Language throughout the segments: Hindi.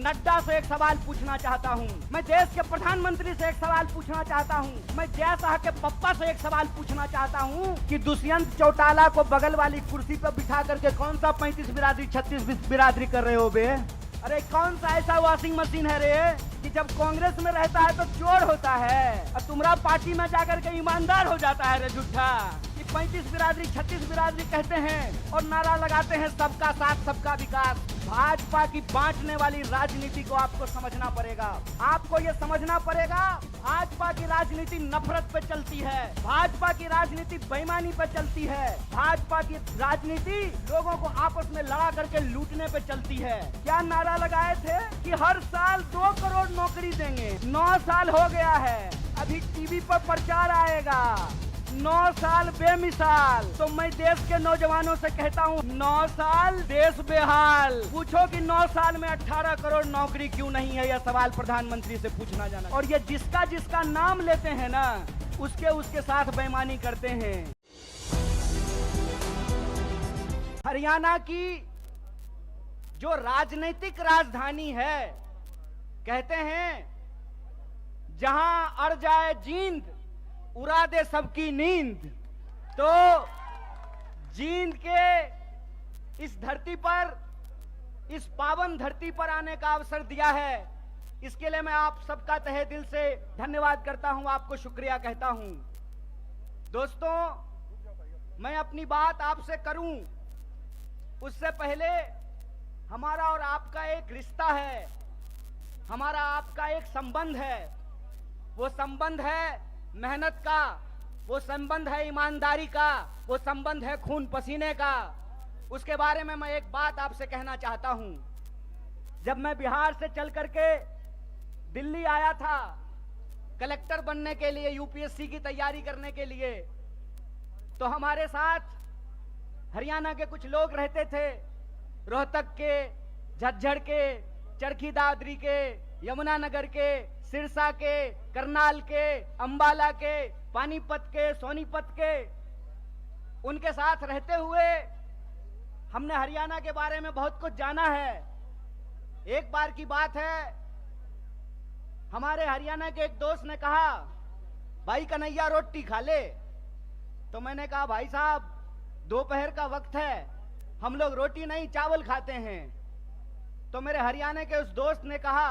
नड्डा से एक सवाल पूछना चाहता हूँ, मैं देश के प्रधानमंत्री से एक सवाल पूछना चाहता हूँ, मैं जय शाह के पप्पा से एक सवाल पूछना चाहता हूँ कि दुष्यंत चौटाला को बगल वाली कुर्सी पर बिठा करके कौन सा 35 बिरादरी 36 बिरादरी कर रहे हो बे? अरे कौन सा ऐसा वॉशिंग मशीन है रे कि जब कांग्रेस में रहता है तो चोर होता है और तुम्हारा पार्टी में जाकर के ईमानदार हो जाता है रे झूठा। कि 35 बिरादरी 36 बिरादरी कहते हैं और नारा लगाते हैं सबका साथ सबका विकास। भाजपा की बांटने वाली राजनीति को आपको समझना पड़ेगा, आपको ये समझना पड़ेगा। भाजपा की राजनीति नफरत पे चलती है, भाजपा की राजनीति बेईमानी पे चलती है, भाजपा की राजनीति लोगों को आपस में लड़ा करके लूटने पे चलती है। क्या नारा लगाए थे कि हर साल 2 करोड़ नौकरी देंगे। 9 साल हो गया है, अभी टीवी पर प्रचार आएगा 9 साल बेमिसाल। तो मैं देश के नौजवानों से कहता हूँ 9 साल देश बेहाल। पूछो कि 9 साल में 18 करोड़ नौकरी क्यों नहीं है, यह सवाल प्रधानमंत्री से पूछना जाना। और ये जिसका जिसका नाम लेते हैं ना उसके साथ बेईमानी करते हैं। हरियाणा की जो राजनीतिक राजधानी है, कहते हैं जहां अड़ जाए जींद उड़ा दे सबकी नींद। तो जींद के इस धरती पर, इस पावन धरती पर आने का अवसर दिया है, इसके लिए मैं आप सबका तहे दिल से धन्यवाद करता हूं, आपको शुक्रिया कहता हूं। दोस्तों, मैं अपनी बात आपसे करूं उससे पहले हमारा और आपका एक रिश्ता है, हमारा आपका एक संबंध है। वो संबंध है मेहनत का, वो संबंध है ईमानदारी का, वो संबंध है खून पसीने का। उसके बारे में मैं एक बात आपसे कहना चाहता हूं। जब मैं बिहार से चल करके दिल्ली आया था कलेक्टर बनने के लिए, यूपीएससी की तैयारी करने के लिए, तो हमारे साथ हरियाणा के कुछ लोग रहते थे, रोहतक के, झज्जर के, चरखी दादरी के, यमुनानगर के, सिरसा के, करनाल के, अंबाला के, पानीपत के, सोनीपत के। उनके साथ रहते हुए हमने हरियाणा के बारे में बहुत कुछ जाना है। एक बार की बात है, हमारे हरियाणा के एक दोस्त ने कहा, भाई कन्हैया रोटी खा ले। तो मैंने कहा, भाई साहब दोपहर का वक्त है, हम लोग रोटी नहीं चावल खाते हैं। तो मेरे हरियाणा के उस दोस्त ने कहा,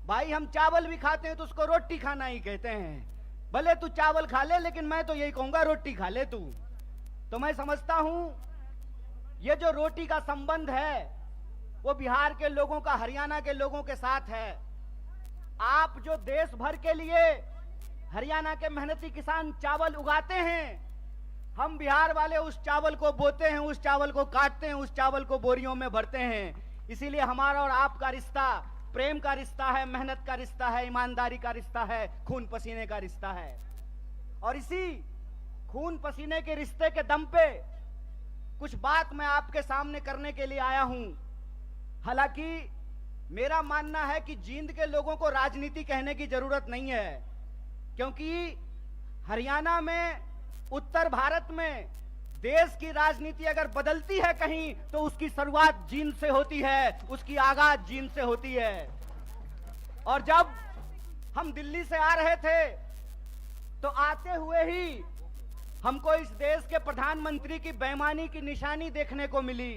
भाई हम चावल भी खाते हैं तो उसको रोटी खाना ही कहते हैं। भले तू चावल खा ले, लेकिन मैं तो यही कहूंगा रोटी खा ले तू। तो मैं समझता हूं ये जो रोटी का संबंध है वो बिहार के लोगों का हरियाणा के लोगों के साथ है। आप जो देश भर के लिए हरियाणा के मेहनती किसान चावल उगाते हैं, हम बिहार वाले उस चावल को बोते हैं, उस चावल को काटते हैं, उस चावल को बोरियों में भरते हैं। इसीलिए हमारा और आपका रिश्ता प्रेम का रिश्ता है, मेहनत का रिश्ता है, ईमानदारी का रिश्ता है, खून पसीने का रिश्ता है। और इसी खून पसीने के रिश्ते के दम पे कुछ बात मैं आपके सामने करने के लिए आया हूं। हालांकि मेरा मानना है कि जींद के लोगों को राजनीति कहने की जरूरत नहीं है, क्योंकि हरियाणा में, उत्तर भारत में देश की राजनीति अगर बदलती है कहीं तो उसकी शुरुआत जींद से होती है, उसकी आगाज जींद से होती है। और जब हम दिल्ली से आ रहे थे तो आते हुए ही हमको इस देश के प्रधानमंत्री की बेईमानी की निशानी देखने को मिली।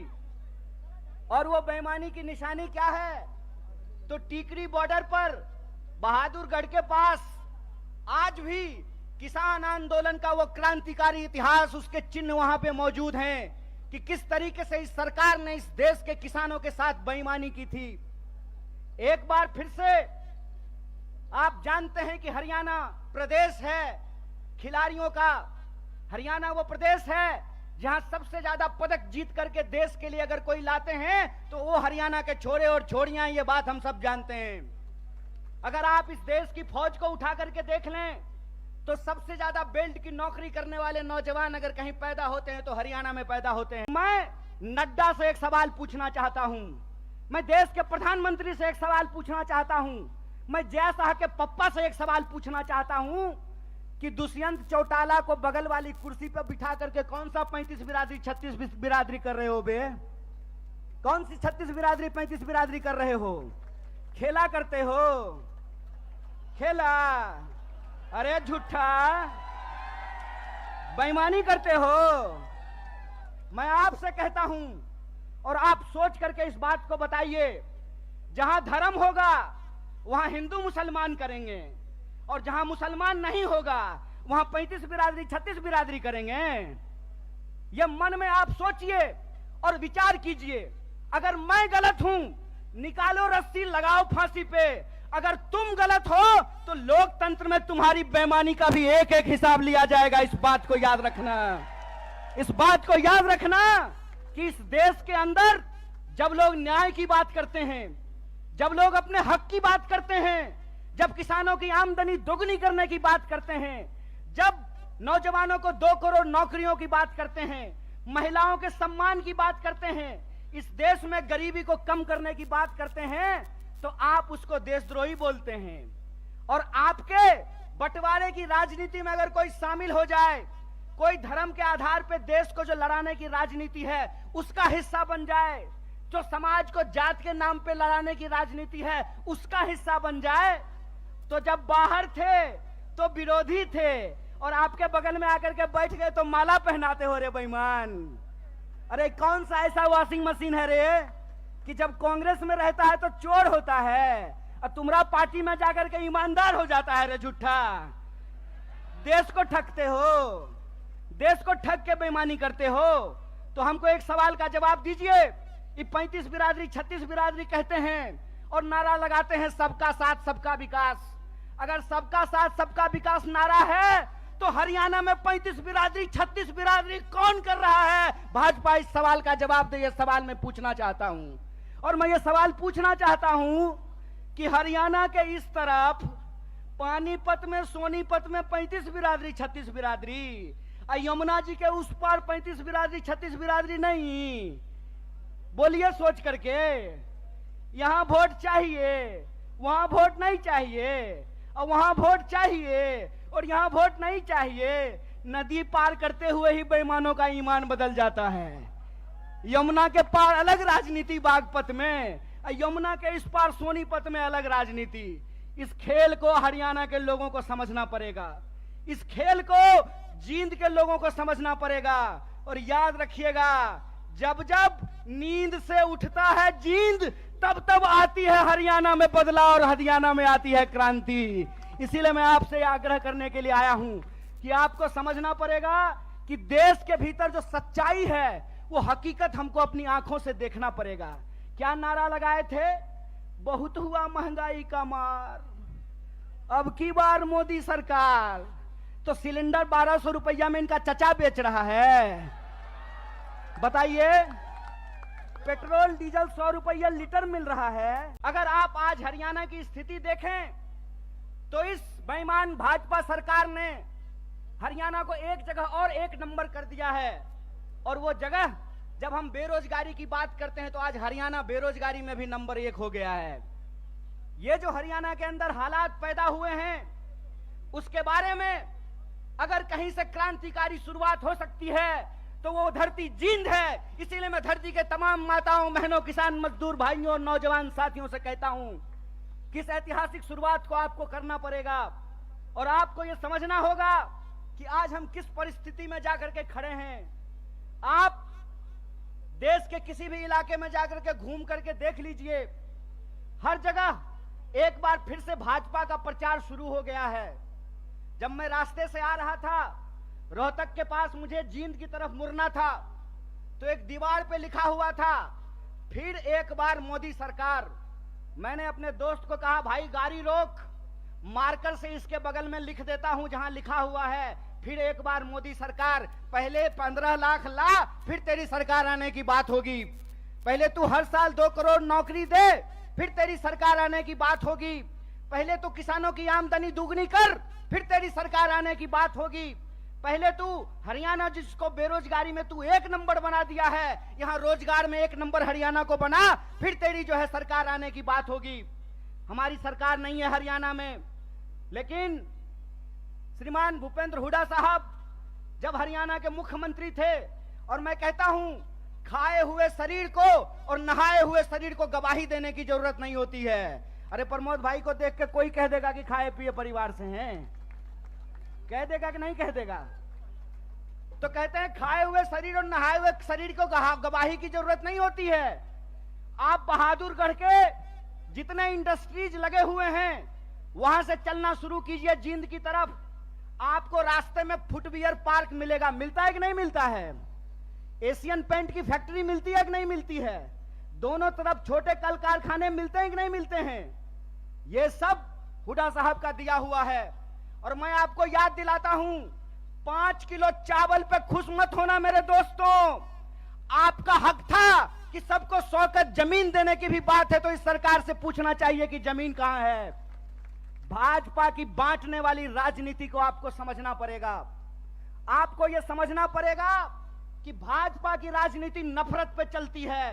और वो बेईमानी की निशानी क्या है? तो टीकरी बॉर्डर पर बहादुरगढ़ के पास आज भी किसान आंदोलन का वो क्रांतिकारी इतिहास, उसके चिन्ह वहां पे मौजूद हैं कि किस तरीके से इस सरकार ने इस देश के किसानों के साथ बेईमानी की थी। एक बार फिर से आप जानते हैं कि हरियाणा प्रदेश है खिलाड़ियों का। हरियाणा वो प्रदेश है जहां सबसे ज्यादा पदक जीत करके देश के लिए अगर कोई लाते हैं तो वो हरियाणा के छोरे और छोरियां, ये बात हम सब जानते हैं। अगर आप इस देश की फौज को उठा करके देख लें तो सबसे ज्यादा बेल्ट की नौकरी करने वाले नौजवान अगर कहीं पैदा होते हैं तो हरियाणा में पैदा होते हैं। मैं नड्डा से एक सवाल पूछना चाहता हूं, मैं देश के प्रधानमंत्री से एक सवाल पूछना चाहता हूं, मैं जय शाह के पप्पा से एक सवाल पूछना चाहता हूं कि दुष्यंत चौटाला को बगल वाली कुर्सी पर बिठा करके कौन सा 35 बिरादरी 36 बिरादरी कर रहे हो बे? कौन सी 36 बिरादरी 35 बिरादरी कर रहे हो? खेला करते हो, खेला। अरे झूठा, बेईमानी करते हो। मैं आपसे कहता हूं और आप सोच करके इस बात को बताइए, जहां धर्म होगा वहां हिंदू मुसलमान करेंगे, और जहां मुसलमान नहीं होगा वहां 35 बिरादरी 36 बिरादरी करेंगे। यह मन में आप सोचिए और विचार कीजिए। अगर मैं गलत हूं, निकालो रस्सी, लगाओ फांसी पे। अगर तुम गलत हो तो लोकतंत्र में तुम्हारी बेईमानी का भी एक एक हिसाब लिया जाएगा। इस बात को याद रखना, इस बात को याद रखना कि इस देश के अंदर जब लोग न्याय की बात करते हैं, जब लोग अपने हक की बात करते हैं, जब किसानों की आमदनी दोगुनी करने की बात करते हैं, जब नौजवानों को 2 करोड़ नौकरियों की बात करते हैं, महिलाओं के सम्मान की बात करते हैं, इस देश में गरीबी को कम करने की बात करते हैं, तो आप उसको देशद्रोही बोलते हैं। और आपके बंटवारे की राजनीति में अगर कोई शामिल हो जाए, कोई धर्म के आधार पर देश को जो लड़ाने की राजनीति है उसका हिस्सा बन जाए, जो समाज को जात के नाम पे लड़ाने की राजनीति है उसका हिस्सा बन जाए, तो जब बाहर थे तो विरोधी थे और आपके बगल में आकर के बैठ गए तो माला पहनाते हो रे बेईमान। अरे कौन सा ऐसा वॉशिंग मशीन है रे कि जब कांग्रेस में रहता है तो चोर होता है और तुम्हारा पार्टी में जाकर के ईमानदार हो जाता है रे झूठा। देश को ठगते हो, देश को ठग के बेईमानी करते हो। तो हमको एक सवाल का जवाब दीजिए। ये 35 बिरादरी 36 बिरादरी कहते हैं और नारा लगाते हैं सबका साथ सबका विकास। अगर सबका साथ सबका विकास नारा है तो हरियाणा में 35 बिरादरी 36 बिरादरी कौन कर रहा है? भाजपा इस सवाल का जवाब दे। ये सवाल मैं पूछना चाहता हूं। और मैं ये सवाल पूछना चाहता हूं कि हरियाणा के इस तरफ पानीपत में, सोनीपत में 35 बिरादरी 36 बिरादरी, यमुना जी के उस पार 35 बिरादरी 36 बिरादरी नहीं। बोलिए सोच करके, यहां वोट चाहिए, वहां वोट नहीं चाहिए, और वहां वोट चाहिए और यहां वोट नहीं चाहिए। नदी पार करते हुए ही बेईमानों का ईमान बदल जाता है। यमुना के पार अलग राजनीति बागपत में, यमुना के इस पार सोनीपत में अलग राजनीति। इस खेल को हरियाणा के लोगों को समझना पड़ेगा, इस खेल को जींद के लोगों को समझना पड़ेगा। और याद रखिएगा, जब जब नींद से उठता है जींद, तब तब आती है हरियाणा में बदलाव और हरियाणा में आती है क्रांति। इसीलिए मैं आपसे आग्रह करने के लिए आया हूं कि आपको समझना पड़ेगा कि देश के भीतर जो सच्चाई है वो हकीकत हमको अपनी आंखों से देखना पड़ेगा। क्या नारा लगाए थे? बहुत हुआ महंगाई का मार, अब की बार मोदी सरकार। तो सिलेंडर 1200 रुपया में इनका चचा बेच रहा है। बताइए, पेट्रोल डीजल 100 रुपया लीटर मिल रहा है। अगर आप आज हरियाणा की स्थिति देखें तो इस बेईमान भाजपा सरकार ने हरियाणा को एक जगह और एक नंबर कर दिया है। और वो जगह, जब हम बेरोजगारी की बात करते हैं तो आज हरियाणा बेरोजगारी में भी नंबर 1 हो गया है। ये जो हरियाणा के अंदर हालात पैदा हुए हैं उसके बारे में अगर कहीं से क्रांतिकारी शुरुआत हो सकती है तो वो धरती जींद है। इसीलिए मैं धरती के तमाम माताओं, बहनों, किसान, मजदूर भाइयों और नौजवान साथियों से कहता हूं कि इस ऐतिहासिक शुरुआत को आपको करना पड़ेगा। और आपको यह समझना होगा कि आज हम किस परिस्थिति में जाकर के खड़े हैं। आप देश के किसी भी इलाके में जाकर के घूम करके देख लीजिए, हर जगह एक बार फिर से भाजपा का प्रचार शुरू हो गया है। जब मैं रास्ते से आ रहा था, रोहतक के पास मुझे जींद की तरफ मुड़ना था, तो एक दीवार पे लिखा हुआ था, फिर एक बार मोदी सरकार। मैंने अपने दोस्त को कहा, भाई गाड़ी रोक, मार्कर से इसके बगल में लिख देता हूं जहां लिखा हुआ है फिर एक बार मोदी सरकार। पहले 15 लाख ला, फिर तेरी सरकार आने की बात होगी। पहले तू हर साल 2 करोड़ नौकरी दे, फिर तेरी सरकार आने की बात होगी। पहले तू किसानों की आमदनी दुगनी कर, फिर तेरी सरकार आने की बात होगी। पहले तू हरियाणा, जिसको बेरोजगारी में तू 1 नंबर बना दिया है, यहां रोजगार में 1 नंबर हरियाणा को बना, फिर तेरी जो है सरकार आने की बात होगी। हमारी सरकार नहीं है हरियाणा में, लेकिन श्रीमान भूपेंद्र हुड्डा साहब जब हरियाणा के मुख्यमंत्री थे, और मैं कहता हूं खाए हुए शरीर को और नहाए हुए शरीर को गवाही देने की जरूरत नहीं होती है। अरे प्रमोद भाई को देख के कोई कह देगा कि खाए पिए परिवार से हैं, कह देगा कि नहीं कह देगा? तो कहते हैं खाए हुए शरीर और नहाए हुए शरीर को गवाही की जरूरत नहीं होती है। आप बहादुरगढ़ के जितने इंडस्ट्रीज लगे हुए हैं वहां से चलना शुरू कीजिए जींद की तरफ, आपको रास्ते में फुटवियर पार्क मिलेगा। मिलता है कि नहीं मिलता है? एशियन पेंट की फैक्ट्री मिलती है कि नहीं मिलती है? दोनों तरफ छोटे कल कारखाने मिलते हैं कि नहीं मिलते हैं? ये सब हुड्डा साहब का दिया हुआ है। और मैं आपको याद दिलाता हूं, 5 किलो चावल पे खुश मत होना मेरे दोस्तों। आपका हक था कि सबको 100 गज जमीन देने की भी बात है तो इस सरकार से पूछना चाहिए कि जमीन कहां है। भाजपा की बांटने वाली राजनीति को आपको समझना पड़ेगा। आपको यह समझना पड़ेगा कि भाजपा की राजनीति नफरत पे चलती है,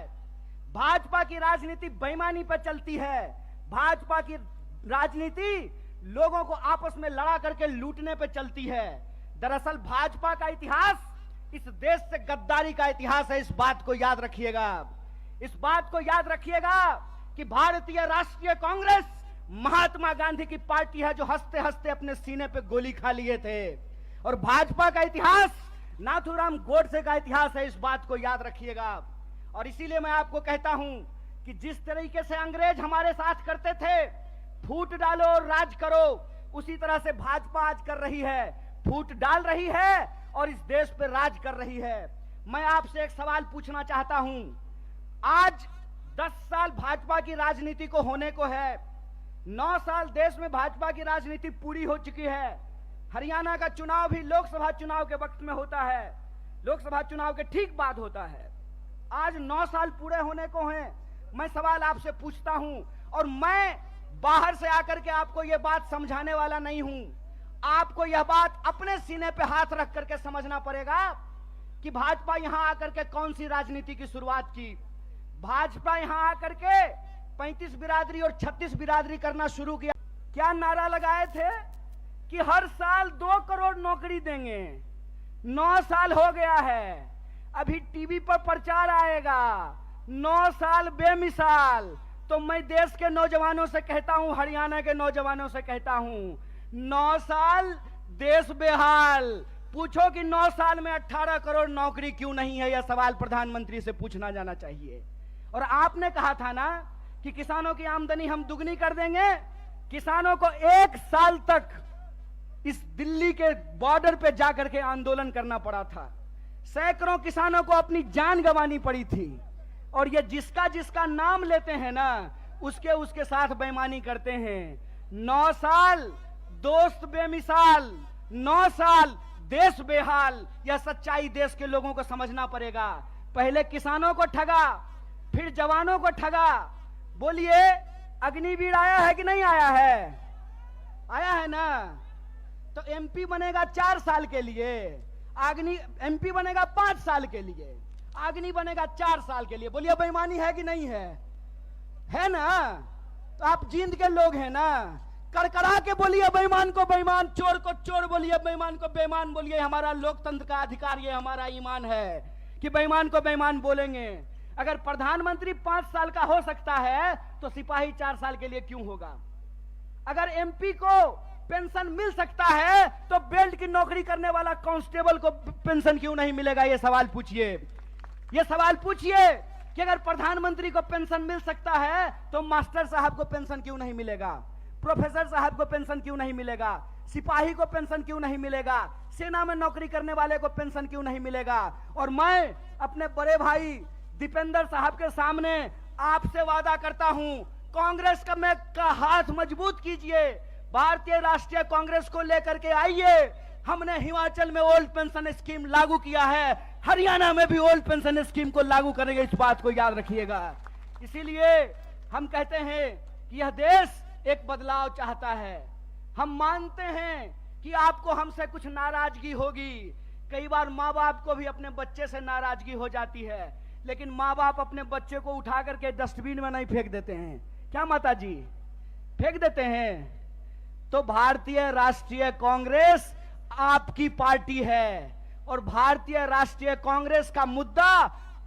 भाजपा की राजनीति बेईमानी पे चलती है, भाजपा की राजनीति लोगों को आपस में लड़ा करके लूटने पे चलती है। दरअसल भाजपा का इतिहास इस देश से गद्दारी का इतिहास है। इस बात को याद रखिएगा, इस बात को याद रखिएगा कि भारतीय राष्ट्रीय कांग्रेस महात्मा गांधी की पार्टी है जो हंसते हंसते अपने सीने पे गोली खा लिए थे। और भाजपा का इतिहास नाथूराम गोडसे का इतिहास है, इस बात को याद रखिएगा। और इसीलिए मैं आपको कहता हूं कि जिस तरीके से अंग्रेज हमारे साथ करते थे, फूट डालो और राज करो, उसी तरह से भाजपा आज कर रही है, फूट डाल रही है और इस देश पे राज कर रही है। मैं आपसे एक सवाल पूछना चाहता हूं, आज 10 साल भाजपा की राजनीति को होने को है, 9 साल देश में भाजपा की राजनीति पूरी हो चुकी है। हरियाणा का चुनाव भी लोकसभा चुनाव के वक्त में होता है, लोकसभा चुनाव के ठीक बाद होता है। आज 9 साल पूरे होने को हैं। मैं सवाल आपसे पूछता हूं, और मैं बाहर से आकर के आपको यह बात समझाने वाला नहीं हूं। आपको यह बात अपने सीने पे हाथ रख करके समझना पड़ेगा कि भाजपा यहां आकर के कौन सी राजनीति की शुरुआत की। भाजपा यहां आकर के 35 बिरादरी और 36 बिरादरी करना शुरू किया। क्या नारा लगाए थे कि हर साल 2 करोड़ नौकरी देंगे। 9 साल हो गया है, अभी टीवी पर प्रचार आएगा, 9 साल बेमिसाल। तो मैं देश के नौजवानों से कहता हूं, हरियाणा के नौजवानों से कहता हूं, 9 साल देश बेहाल। पूछो कि 9 साल में 18 करोड़ नौकरी क्यों नहीं है? यह सवाल प्रधानमंत्री से पूछना जाना चाहिए। और आपने कहा था ना कि किसानों की आमदनी हम दुगनी कर देंगे। किसानों को 1 साल तक इस दिल्ली के बॉर्डर पे जाकर के आंदोलन करना पड़ा था। सैकड़ों किसानों को अपनी जान गंवानी पड़ी थी। और ये जिसका जिसका नाम लेते हैं ना, उसके साथ बेईमानी करते हैं। 9 साल दोस्त बेमिसाल, 9 साल देश बेहाल। यह सच्चाई देश के लोगों को समझना पड़ेगा। पहले किसानों को ठगा, फिर जवानों को ठगा। बोलिए, अग्निवीर आया है कि नहीं आया है? आया है ना? तो एमपी बनेगा 4 साल के लिए, एमपी बनेगा 5 साल के लिए, अग्नि बनेगा 4 साल के लिए। बोलिए बेईमानी है कि नहीं है? है ना? तो आप जींद के लोग हैं ना, करकरा के बोलिए बेईमान को बेईमान, चोर को चोर बोलिए, बेईमान को बेईमान बोलिए। हमारा लोकतंत्र का अधिकार, ये हमारा ईमान है कि बेईमान को बेईमान बोलेंगे। अगर प्रधानमंत्री 5 साल का हो सकता है तो सिपाही 4 साल के लिए क्यों होगा? अगर एमपी को पेंशन मिल सकता है तो बेल्ट की नौकरी करने वाला कांस्टेबल को पेंशन क्यों नहीं मिलेगा? ये सवाल पूछिए, ये सवाल पूछिए कि अगर प्रधानमंत्री को पेंशन मिल सकता है तो मास्टर साहब को पेंशन क्यों नहीं मिलेगा? प्रोफेसर साहब को पेंशन क्यों नहीं मिलेगा? सिपाही को पेंशन क्यों नहीं मिलेगा? सेना में नौकरी करने वाले को पेंशन क्यों नहीं मिलेगा? और मैं अपने बड़े भाई दीपेंद्र साहब के सामने आपसे वादा करता हूं, कांग्रेस का हाथ मजबूत कीजिए, भारतीय राष्ट्रीय कांग्रेस को लेकर के आइए। हमने हिमाचल में ओल्ड पेंशन स्कीम लागू किया है, हरियाणा में भी ओल्ड पेंशन स्कीम को लागू करेंगे। इस बात को याद रखिएगा। इसीलिए हम कहते हैं कि यह देश एक बदलाव चाहता है। हम मानते हैं कि आपको हमसे कुछ नाराजगी होगी। कई बार माँ बाप को भी अपने बच्चे से नाराजगी हो जाती है, लेकिन माँ बाप अपने बच्चे को उठा करके डस्टबिन में नहीं फेंक देते हैं। क्या माता जी? फेंक देते हैं। तो भारतीय राष्ट्रीय कांग्रेस आपकी पार्टी है और भारतीय राष्ट्रीय कांग्रेस का मुद्दा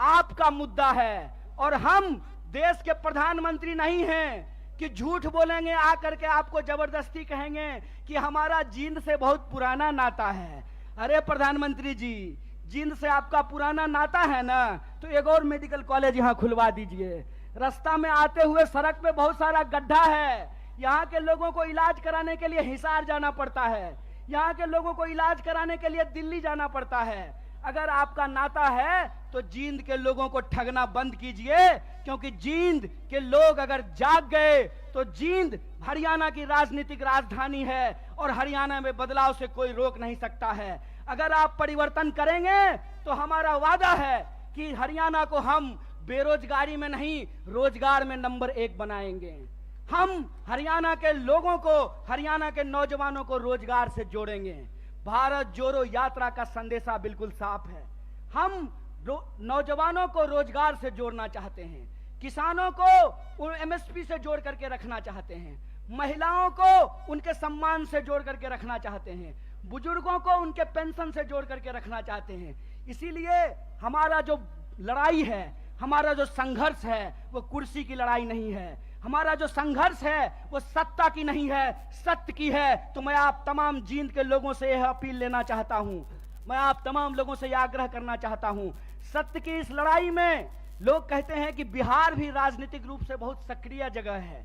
आपका मुद्दा है। और हम देश के प्रधानमंत्री नहीं हैं कि झूठ बोलेंगे, आकर के आपको जबरदस्ती कहेंगे कि हमारा जींद से बहुत पुराना नाता है। अरे प्रधानमंत्री जी, जींद से आपका पुराना नाता है ना, तो एक और मेडिकल कॉलेज यहाँ खुलवा दीजिए। रास्ता में आते हुए सड़क पे बहुत सारा गड्ढा है, यहाँ के लोगों को इलाज कराने के लिए हिसार जाना पड़ता है, यहाँ के लोगों को इलाज कराने के लिए दिल्ली जाना पड़ता है। अगर आपका नाता है तो जींद के लोगों को ठगना बंद कीजिए, क्योंकि जींद के लोग अगर जाग गए तो जींद हरियाणा की राजनीतिक राजधानी है और हरियाणा में बदलाव से कोई रोक नहीं सकता है। अगर आप परिवर्तन करेंगे तो हमारा वादा है कि हरियाणा को हम बेरोजगारी में नहीं, रोजगार में नंबर 1 बनाएंगे। हम हरियाणा के लोगों को, हरियाणा के नौजवानों को रोजगार से जोड़ेंगे। भारत जोड़ो यात्रा का संदेशा बिल्कुल साफ है। हम नौजवानों को रोजगार से जोड़ना चाहते हैं, किसानों को एमएसपी से जोड़ करके रखना चाहते हैं, महिलाओं को उनके सम्मान से जोड़ करके रखना चाहते हैं, बुजुर्गों को उनके पेंशन से जोड़ करके रखना चाहते हैं। इसीलिए हमारा जो लड़ाई है, हमारा जो संघर्ष है, वो कुर्सी की लड़ाई नहीं है। हमारा जो संघर्ष है वो सत्ता की नहीं है, सत्य की है। तो मैं आप तमाम जींद के लोगों से यह अपील लेना चाहता हूं, मैं आप तमाम लोगों से यह आग्रह करना चाहता हूं, सत्य की इस लड़ाई में लोग कहते हैं कि बिहार भी राजनीतिक रूप से बहुत सक्रिय जगह है,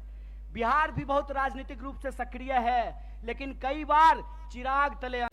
बिहार भी बहुत राजनीतिक रूप से सक्रिय है, लेकिन कई बार चिराग तले